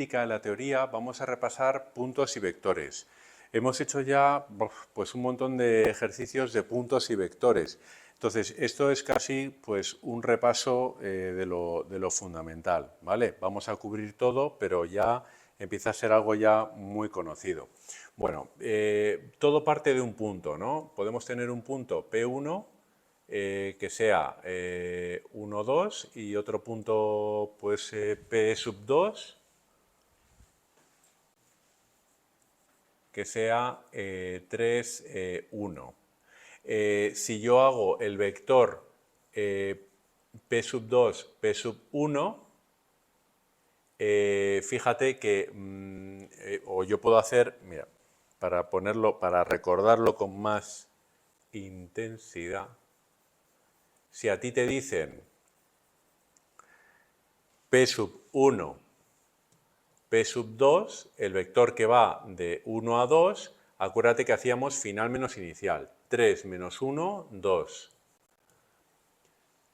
En la teoría vamos a repasar puntos y vectores. Hemos hecho ya pues, un montón de ejercicios de puntos y vectores. Entonces, esto es casi pues, un repaso de lo fundamental, ¿vale? Vamos a cubrir todo, pero ya empieza a ser algo ya muy conocido. Bueno, todo parte de un punto, ¿no? Podemos tener un punto P1 que sea 1, 2 y otro punto pues P sub 2 que sea 3, 1. Si yo hago el vector P sub 2, P sub 1, fíjate que, o yo puedo hacer, mira, para ponerlo, para recordarlo con más intensidad, si a ti te dicen P sub 1, P sub 2, el vector que va de 1 a 2, acuérdate que hacíamos final menos inicial. 3 menos 1, 2.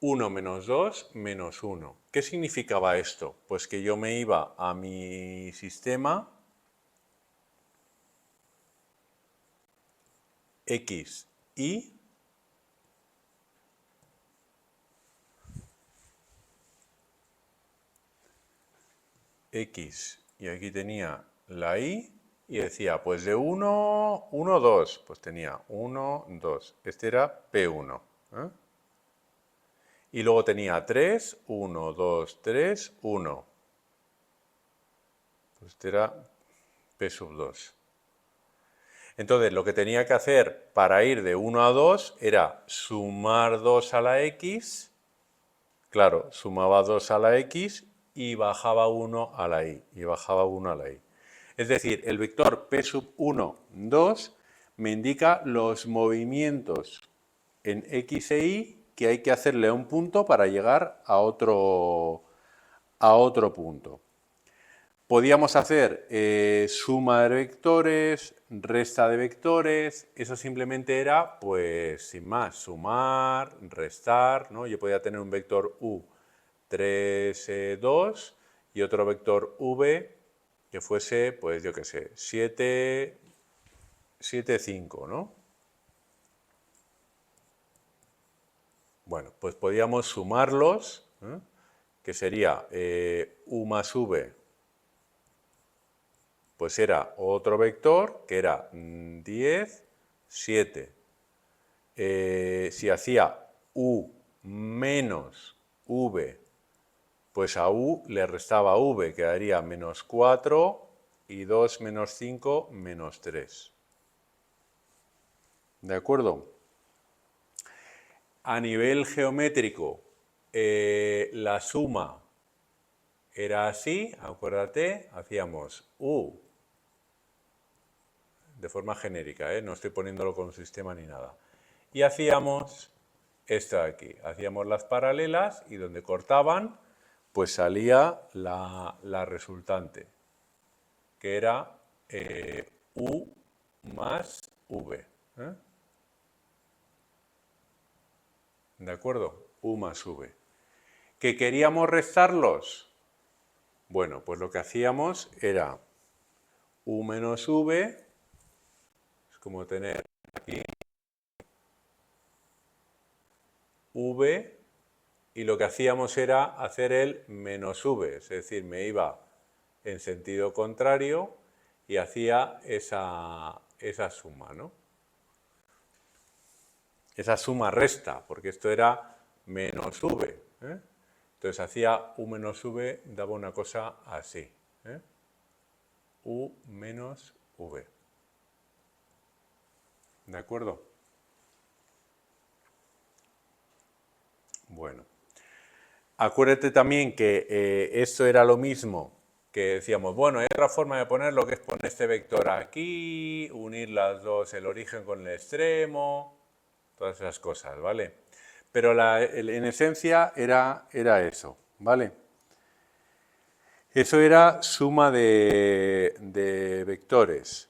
1 menos 2, menos 1. ¿Qué significaba esto? Pues que yo me iba a mi sistema X, Y, X, y aquí tenía la Y, y decía, pues de 1, 1, 2, pues tenía 1, 2. Este era P1. Y luego tenía 3, 1, 2, 3, 1. Pues este era P sub 2. Entonces, lo que tenía que hacer para ir de 1 a 2 era sumar 2 a la X. Claro, sumaba 2 a la X y bajaba 1 a la Y. Y bajaba 1 a la Y. Es decir, el vector P sub 1, 2 me indica los movimientos en X e Y que hay que hacerle a un punto para llegar a otro punto. Podíamos hacer suma de vectores, resta de vectores, eso simplemente era, pues, sin más, sumar, restar, ¿no? Yo podía tener un vector U 3, 2 y otro vector V que fuese, pues, yo qué sé, 7, 7, 5, ¿no? Bueno, pues podíamos sumarlos, que sería U más V, pues era otro vector que era 10, 7. Si hacía U menos V, pues a U le restaba V, quedaría menos 4 y 2 menos 5, menos 3. ¿De acuerdo? A nivel geométrico, la suma era así, acuérdate, hacíamos U de forma genérica, no estoy poniéndolo con un sistema ni nada. Y hacíamos esto de aquí, hacíamos las paralelas y donde cortaban, pues salía la resultante, que era U más V. ¿De acuerdo? U más V. ¿Que queríamos restarlos? Bueno, pues lo que hacíamos era U menos V, es como tener aquí V, y lo que hacíamos era hacer el menos V, es decir, me iba en sentido contrario y hacía esa suma, ¿no? Esa suma resta, porque esto era menos V. Entonces hacía U menos V, daba una cosa así. U menos V. ¿De acuerdo? Bueno. Acuérdate también que esto era lo mismo que decíamos, bueno, hay otra forma de ponerlo que es poner este vector aquí, unir las dos, el origen con el extremo, todas esas cosas, ¿vale? Pero en esencia era eso, ¿vale? Eso era suma de vectores.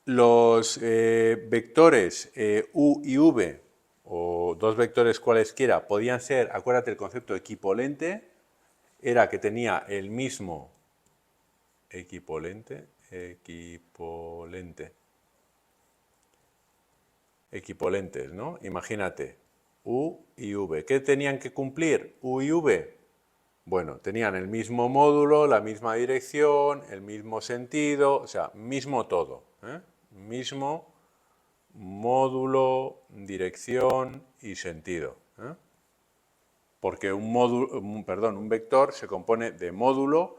Los vectores U y V, o dos vectores cualesquiera, podían ser, acuérdate el concepto equipolente, era que tenía el mismo equipolentes, ¿no? Imagínate, U y V. ¿Qué tenían que cumplir U y V? Bueno, tenían el mismo módulo, la misma dirección, el mismo sentido, o sea, mismo todo, ¿eh? Mismo módulo, dirección y sentido, ¿eh? Porque un vector se compone de módulo,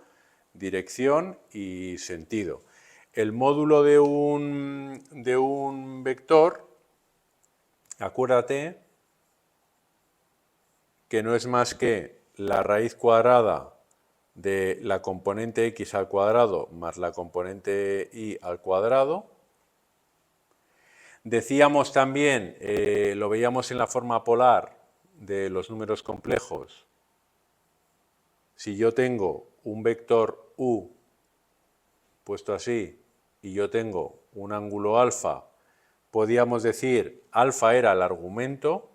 dirección y sentido. El módulo de un vector, acuérdate que no es más que la raíz cuadrada de la componente x al cuadrado más la componente y al cuadrado. Decíamos también, lo veíamos en la forma polar de los números complejos, si yo tengo un vector u puesto así y yo tengo un ángulo alfa, podíamos decir alfa era el argumento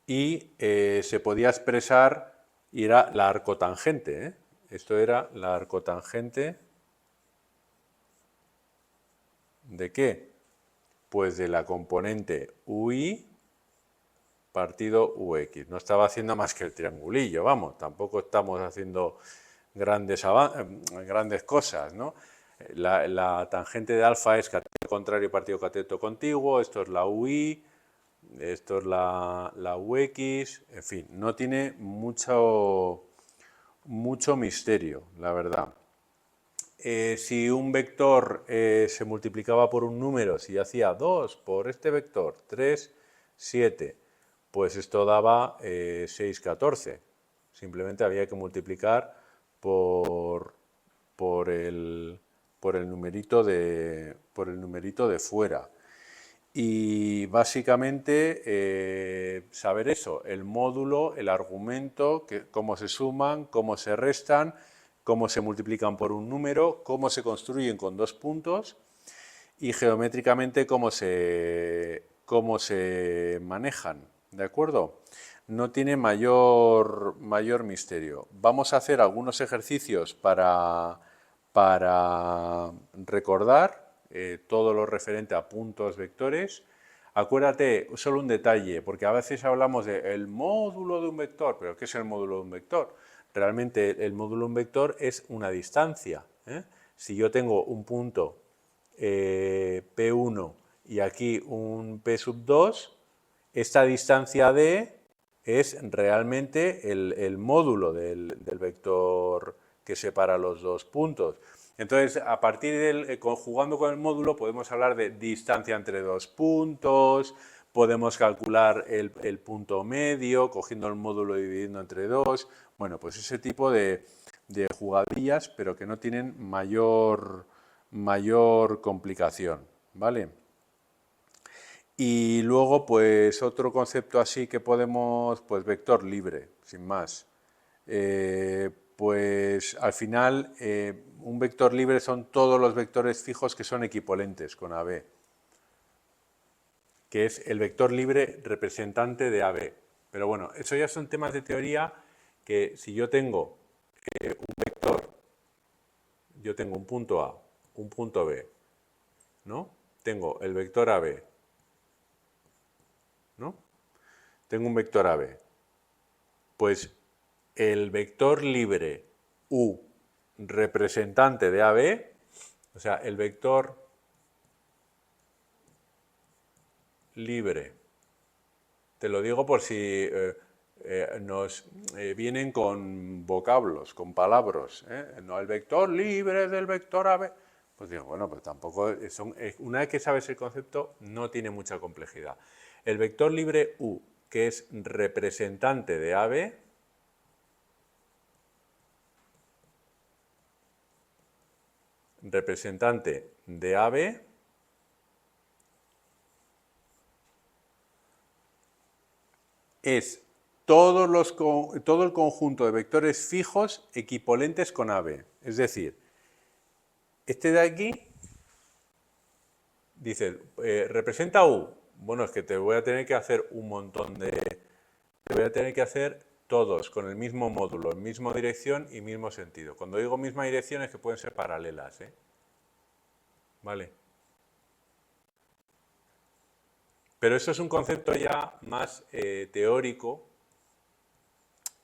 y se podía expresar, y era la arcotangente, ¿eh? Esto era la arcotangente ¿de qué? Pues de la componente UI partido UX. No estaba haciendo más que el triangulillo, vamos, tampoco estamos haciendo grandes cosas, ¿no? La tangente de alfa es cateto contrario partido cateto contiguo, esto es la UI, esto es la UX, en fin, no tiene mucho misterio, la verdad. Si un vector se multiplicaba por un número, si hacía 2 por este vector, 3, 7, pues esto daba 6, 14. Simplemente había que multiplicar por el numerito de fuera. Y básicamente saber eso, el módulo, el argumento, cómo se suman, cómo se restan, cómo se multiplican por un número, cómo se construyen con dos puntos y geométricamente cómo se manejan, ¿de acuerdo? No tiene mayor misterio. Vamos a hacer algunos ejercicios para recordar todo lo referente a puntos vectores. Acuérdate, solo un detalle, porque a veces hablamos del módulo de un vector, pero ¿qué es el módulo de un vector? Realmente el módulo de un vector es una distancia, ¿eh? Si yo tengo un punto P1 y aquí un P sub 2, esta distancia D es realmente el módulo del vector que separa los dos puntos. Entonces, a partir del conjugando con el módulo, podemos hablar de distancia entre dos puntos, podemos calcular el punto medio, cogiendo el módulo y dividiendo entre dos. Bueno, pues ese tipo de jugadillas, pero que no tienen mayor complicación, ¿vale? Y luego, pues otro concepto así que podemos, pues vector libre, sin más. Pues al final, un vector libre son todos los vectores fijos que son equipolentes con AB, que es el vector libre representante de AB. Pero bueno, eso ya son temas de teoría que si yo tengo un vector, yo tengo un punto A, un punto B, ¿no? Tengo el vector AB, ¿no? Tengo un vector AB. Pues el vector libre U representante de AB, o sea, el vector libre, te lo digo por si nos vienen con vocablos, con palabras, no, el vector libre del vector AB, pues digo, bueno, pues tampoco, una vez que sabes el concepto, no tiene mucha complejidad. El vector libre U, que es representante de AB, es todo el conjunto de vectores fijos equipolentes con AB. Es decir, este de aquí dice, representa U. Bueno, es que te voy a tener que hacer un montón de... Te voy a tener que hacer todos con el mismo módulo, en misma dirección y mismo sentido. Cuando digo misma dirección es que pueden ser paralelas, ¿eh? ¿Vale? Pero eso es un concepto ya más teórico,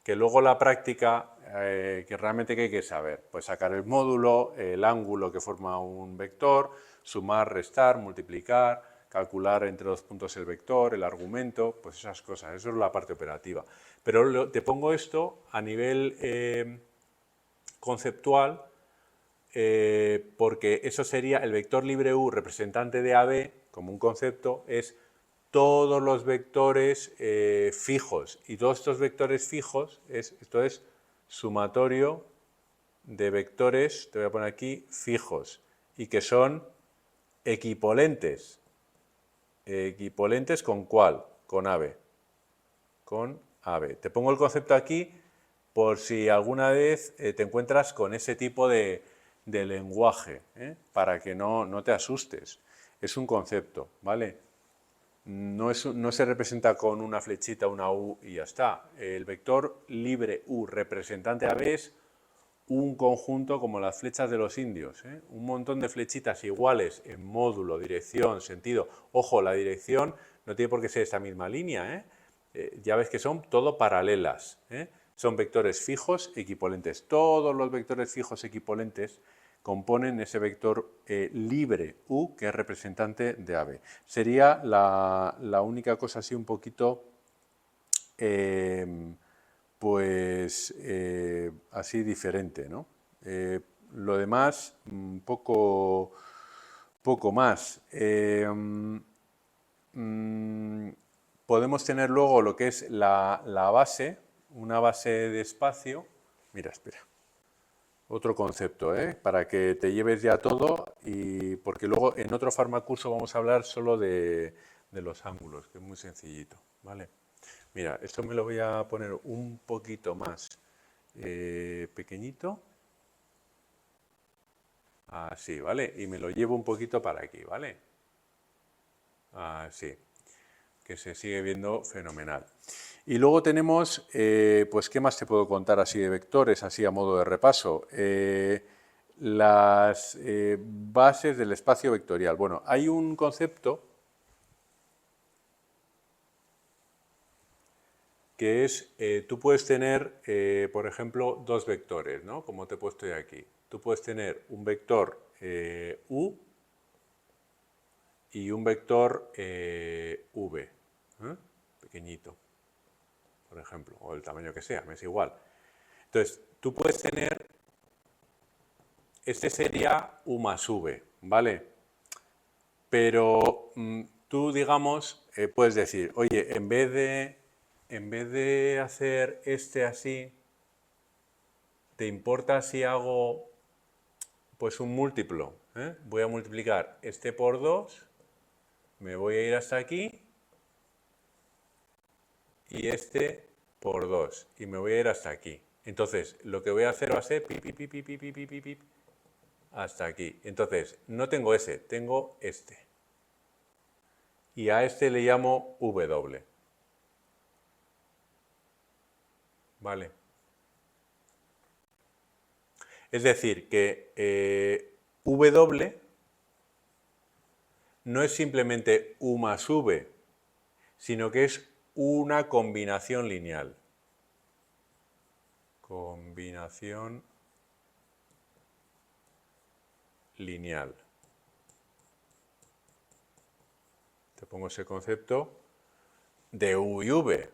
que luego la práctica, que realmente ¿qué hay que saber? Pues sacar el módulo, el ángulo que forma un vector, sumar, restar, multiplicar, calcular entre dos puntos el vector, el argumento, pues esas cosas, eso es la parte operativa. Pero te pongo esto a nivel conceptual, porque eso sería el vector libre U representante de AB, como un concepto, es todos los vectores fijos. Y todos estos vectores fijos, esto es sumatorio de vectores, te voy a poner aquí, fijos, y que son equipolentes. ¿Equipolentes con cuál? Con AB. Con AB. Te pongo el concepto aquí por si alguna vez te encuentras con ese tipo de lenguaje, para que no te asustes. Es un concepto, ¿vale? No se representa con una flechita, una U y ya está. El vector libre U representante AB es un conjunto como las flechas de los indios, ¿eh? Un montón de flechitas iguales en módulo, dirección, sentido. Ojo, la dirección no tiene por qué ser esta misma línea, ¿eh? Ya ves que son todo paralelas, ¿eh? Son vectores fijos equipolentes. Todos los vectores fijos equipolentes componen ese vector libre U, que es representante de AB. Sería la única cosa así un poquito, pues, así diferente, ¿no? Lo demás, poco más. Podemos tener luego lo que es la base, una base de espacio. Mira, espera. Otro concepto, ¿eh? Para que te lleves ya todo, y porque luego en otro farmacurso vamos a hablar solo de los ángulos, que es muy sencillito, ¿vale? Mira, esto me lo voy a poner un poquito más pequeñito, así, ¿vale? Y me lo llevo un poquito para aquí, ¿vale? Así, que se sigue viendo fenomenal. Y luego tenemos, pues, ¿qué más te puedo contar así de vectores, así a modo de repaso? Las bases del espacio vectorial. Bueno, hay un concepto que es, tú puedes tener, por ejemplo, dos vectores, ¿no? Como te he puesto yo aquí. Tú puedes tener un vector U y un vector V, pequeñito, por ejemplo, o el tamaño que sea, me es igual. Entonces, tú puedes tener, este sería U más V, ¿vale? Pero tú, digamos, puedes decir, oye, en vez de hacer este así, ¿te importa si hago pues un múltiplo? Voy a multiplicar este por 2, me voy a ir hasta aquí, y este por 2, y me voy a ir hasta aquí. Entonces, lo que voy a hacer va a ser pip, hasta aquí. Entonces, no tengo ese, tengo este. Y a este le llamo W. ¿Vale? Es decir, que W no es simplemente U más V, sino que es una combinación lineal. Combinación lineal. Te pongo ese concepto de U y V.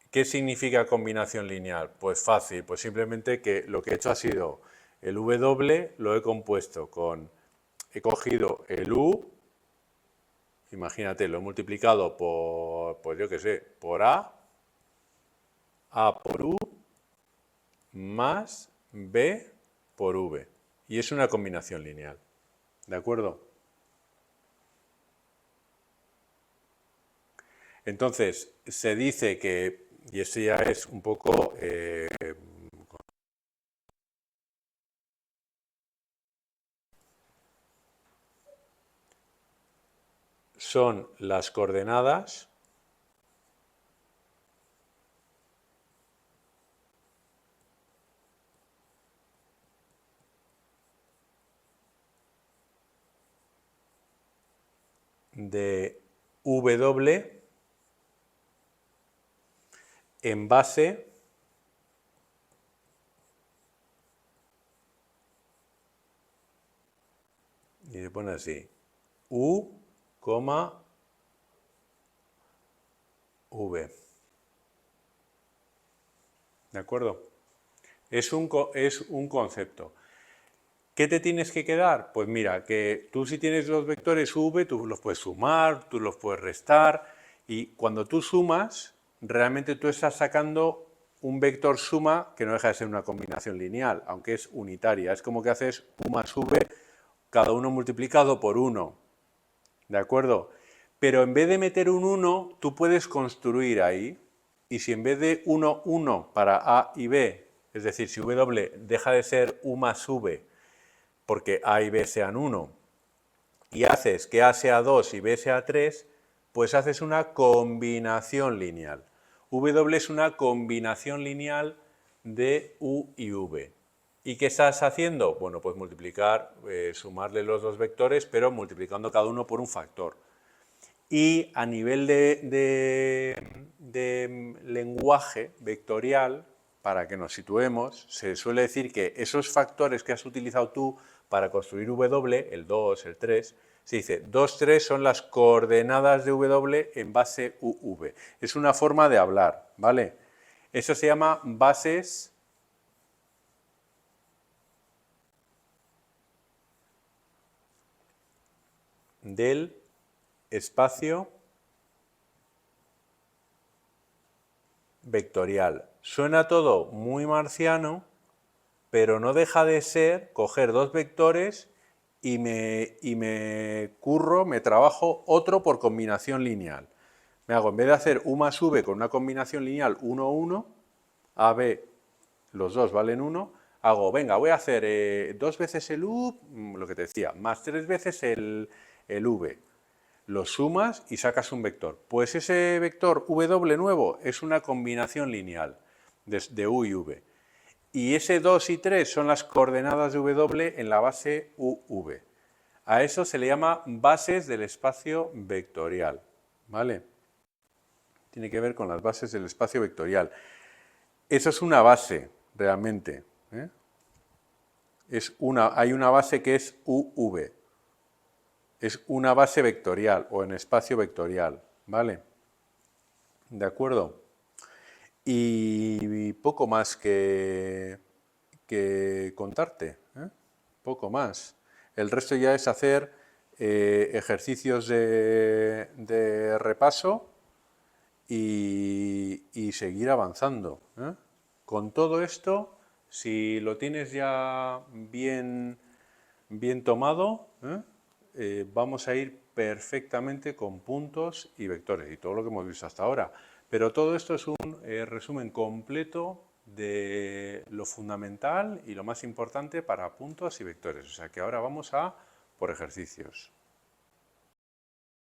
¿Qué significa combinación lineal? Pues fácil, pues simplemente que lo que he hecho ha sido el W, lo he compuesto con, he cogido el U, imagínate, lo he multiplicado por, pues yo qué sé, por A por U, más B por V. Y es una combinación lineal. ¿De acuerdo? Entonces, se dice que, y esto ya es un poco son las coordenadas de W en base y se pone así, U, V. ¿De acuerdo? Es un concepto. ¿Qué te tienes que quedar? Pues mira, que tú si tienes los vectores V, tú los puedes sumar, tú los puedes restar, y cuando tú sumas, realmente tú estás sacando un vector suma que no deja de ser una combinación lineal, aunque es unitaria. Es como que haces U más V, cada uno multiplicado por 1. ¿De acuerdo? Pero en vez de meter un 1, tú puedes construir ahí, y si en vez de 1, 1 para A y B, es decir, si W deja de ser U más V, porque A y B sean 1, y haces que A sea 2 y B sea 3, pues haces una combinación lineal. W es una combinación lineal de U y V. ¿Y qué estás haciendo? Bueno, pues multiplicar, sumarle los dos vectores, pero multiplicando cada uno por un factor. Y a nivel de lenguaje vectorial, para que nos situemos, se suele decir que esos factores que has utilizado tú para construir W, el 2, el 3, se dice 2, 3 son las coordenadas de W en base UV. Es una forma de hablar, ¿vale? Eso se llama bases del espacio vectorial. Suena todo muy marciano, pero no deja de ser coger dos vectores y me trabajo otro por combinación lineal. Me hago, en vez de hacer U más V con una combinación lineal 1, 1, A, B, los dos valen 1, hago, venga, voy a hacer 2 veces el U, lo que te decía, más 3 veces el V. Lo sumas y sacas un vector. Pues ese vector W nuevo es una combinación lineal de U y V. Y ese 2 y 3 son las coordenadas de W en la base UV. A eso se le llama bases del espacio vectorial, ¿vale? Tiene que ver con las bases del espacio vectorial. Eso es una base, realmente. ¿Eh? Hay una base que es UV. Es una base vectorial o en espacio vectorial, ¿vale? ¿De acuerdo? Y poco más que contarte, ¿eh? Poco más. El resto ya es hacer ejercicios de repaso y seguir avanzando, ¿eh? Con todo esto, si lo tienes ya bien tomado, vamos a ir perfectamente con puntos y vectores y todo lo que hemos visto hasta ahora. Pero todo esto es un resumen completo de lo fundamental y lo más importante para puntos y vectores. O sea que ahora vamos a por ejercicios.